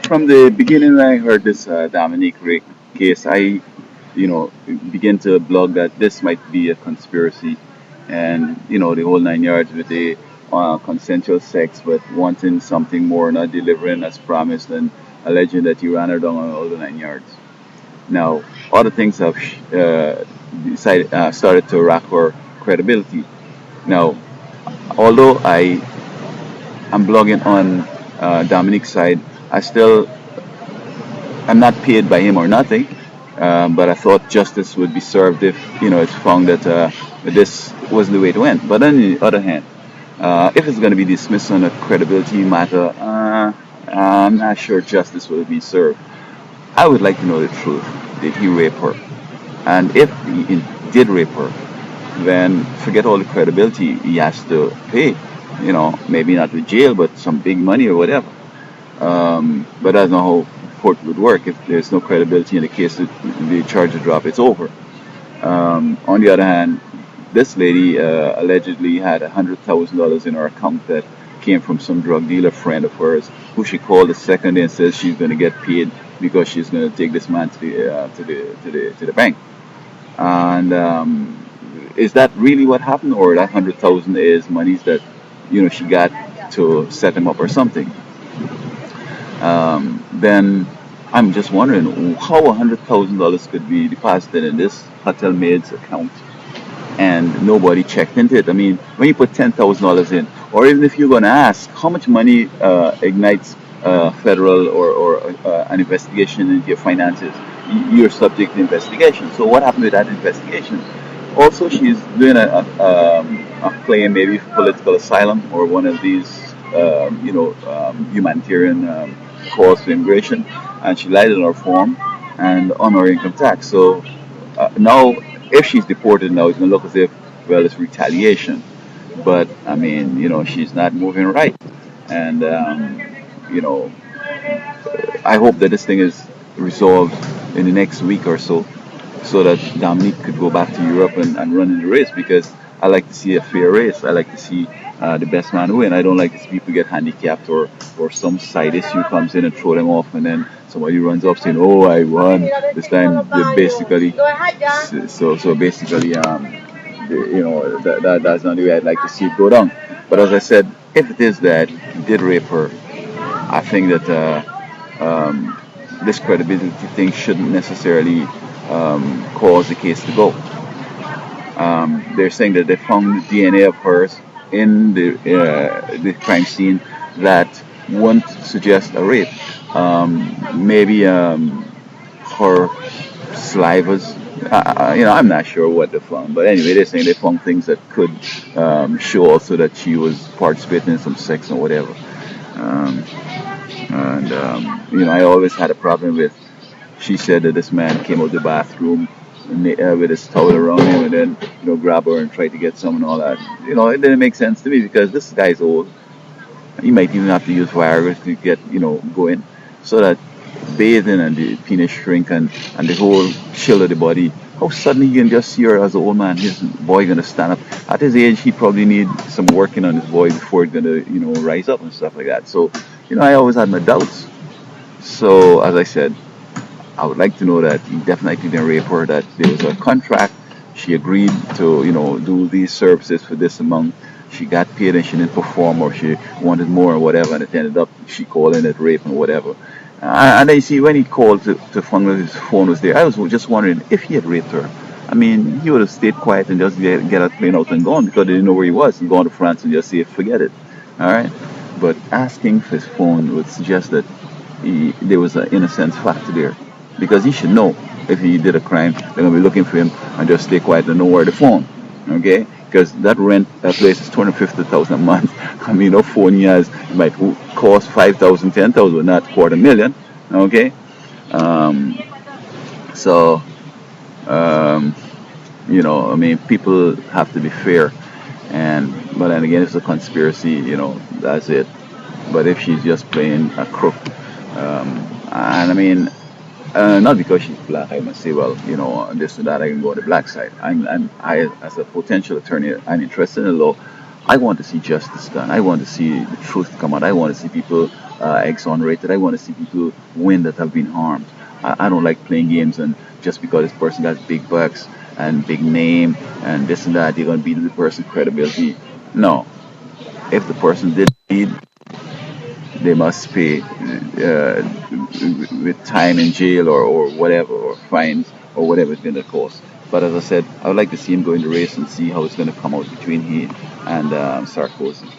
From the beginning when I heard this Dominique Rick case, I, began to blog that this might be a conspiracy, and the whole 9 yards with the consensual sex, but wanting something more, not delivering as promised, and alleging that he ran her down on all the 9 yards. Now, other things have started to rock her credibility. Now, although I'm blogging on Dominique's side, I still I'm not paid by him or nothing, but I thought justice would be served if it's found that this was the way it went. But on the other hand, if it's going to be dismissed on a credibility matter, I'm not sure justice will be served. I would like to know the truth. Did he rape her? And if he did rape her, then forget all the credibility. He has to pay. Maybe not the jail, but some big money or whatever. But that's not how court would work. If there's no credibility in the case, the charges drop. It's over. On the other hand, this lady allegedly had $100,000 in her account that came from some drug dealer friend of hers, who she called the second day and says she's going to get paid because she's going to take this man to the bank. And is that really what happened, or that 100,000 is monies that she got to set him up or something? Then I'm just wondering how $100,000 could be deposited in this hotel maid's account and nobody checked into it. I mean, when you put $10,000 in, or even if you're going to ask how much money ignites federal or an investigation into your finances, you're subject to investigation. So what happened with that investigation? Also, she's doing a claim maybe for political asylum or one of these, humanitarian calls to immigration, and she lied on her form and on her income tax. So now, if she's deported now, it's going to look as if, well, it's retaliation. But I mean, she's not moving right, and I hope that this thing is resolved in the next week or so that Dominique could go back to Europe and run in the race, because I like to see a fair race. I like to see the best man win. I don't like to see people get handicapped or some side issue comes in and throw them off, and then somebody runs up saying, "Oh, I won this time." They basically, so basically, that's not the way I'd like to see it go down. But as I said, if it is that he did rape her, I think that this credibility thing shouldn't necessarily cause the case to go. They're saying that they found DNA of hers in the crime scene that won't suggest a rape. Maybe her salivas. I'm not sure what they found, but anyway, they're saying they found things that could show also that she was participating in some sex or whatever. I always had a problem with. She said that this man came out the bathroom with his towel around him and then grab her and try to get some and all that. It didn't make sense to me because this guy's old. He might even have to use Viagra to get going, so that bathing and the penis shrink and the whole chill of the body. How suddenly you can just see her as an old man, his boy gonna stand up. At his age, he probably need some working on his boy before he's gonna rise up and stuff like that. So I always had my doubts. So as I said, I would like to know that he definitely didn't rape her, that there was a contract. She agreed to, do these services for this amount. She got paid and she didn't perform, or she wanted more or whatever, and it ended up she called in it rape and whatever. And then you see, when he called to find out his phone was there, I was just wondering if he had raped her. I mean, he would have stayed quiet and just get a plane out and gone, because they didn't know where he was, and gone to France and just say, forget it. All right? But asking for his phone would suggest that there was an innocence factor there. Because he should know if he did a crime, they're going to be looking for him and just stay quiet and know where the phone. Okay? Because that place is $250,000 a month. I mean, no phone he has, it might cost $5,000, $10,000, not $250,000. Okay? I mean, people have to be fair. But then again, it's a conspiracy, that's it. But if she's just playing a crook, and I mean, not because she's black, I must say, well, this and that, I can go on the black side. I, as a potential attorney, I'm interested in the law. I want to see justice done. I want to see the truth come out. I want to see people exonerated. I want to see people win that have been harmed. I don't like playing games and just because this person got big bucks and big name and this and that, they're going to beat the person's credibility. No. If the person did lead, they must pay with time in jail or whatever, or fines or whatever it's going to cost. But as I said, I would like to see him go in the race and see how it's going to come out between he and Sarkozy.